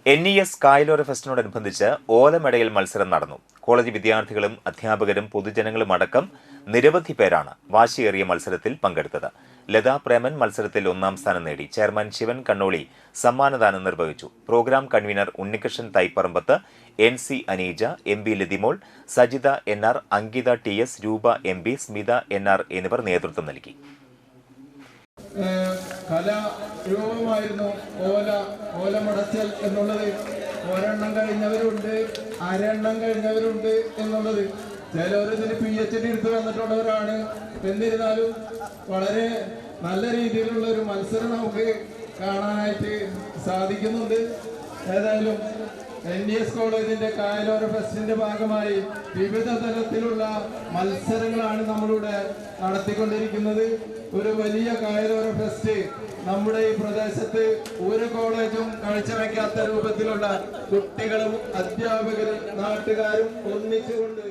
NES കായലോര ഫെസ്റ്റിനോടനുബന്ധിച്ച് ഓലമെടയിൽ മത്സരം നടന്നു. College വിദ്യാർത്ഥികളും അധ്യാപകരും പൊതുജനങ്ങളും അടക്കം നിരവധി പേരാണ് വാശിയേറിയ മത്സരത്തിൽ പങ്കെടുത്തത്. ലതാ പ്രേമൻ മത്സരത്തിൽ 1ാം സ്ഥാനം നേടി. ചെയർമാൻ ശിവൻ കണ്ണോളി സമ്മാനദാനം നിർവഹിച്ചു. Programme convener Unnikrishnan Thaipparambath, NC Aneeja, MB Lathimol, Sajitha NR, Ankitha TS, Roopa MB, Smitha NR എന്നിവർ നേതൃത്വം നൽകി. കലാരൂപമായിരുന്നു ഓലമടച്ചൽ എന്നുള്ളത്. ഒരെണ്ണം കഴിഞ്ഞവരുണ്ട്, അരെണ്ണം കഴിഞ്ഞവരുണ്ട് എന്നുള്ളത്. ചിലവരിതിന് PhD എടുത്ത് വന്നിട്ടുള്ളവരാണ്. എന്നിരുന്നാലും വളരെ നല്ല രീതിയിലുള്ള ഒരു മത്സരം നമുക്ക് കാണാനായിട്ട് സാധിക്കുന്നുണ്ട്. ഏതായാലും NES കോളേജിന്റെ കായലോര ഫെസ്റ്റിന്റെ ഭാഗമായി വിവിധ തരത്തിലുള്ള മത്സരങ്ങളാണ് നമ്മളിവിടെ നടത്തിക്കൊണ്ടിരിക്കുന്നത്. ഒരു വലിയ കായലോര ഫെസ്റ്റ് നമ്മുടെ ഈ പ്രദേശത്ത് ഒരു കോളേജും കാഴ്ചവെക്കാത്ത രൂപത്തിലുള്ള കുട്ടികളും അധ്യാപകരും നാട്ടുകാരും ഒന്നിച്ചുകൊണ്ട്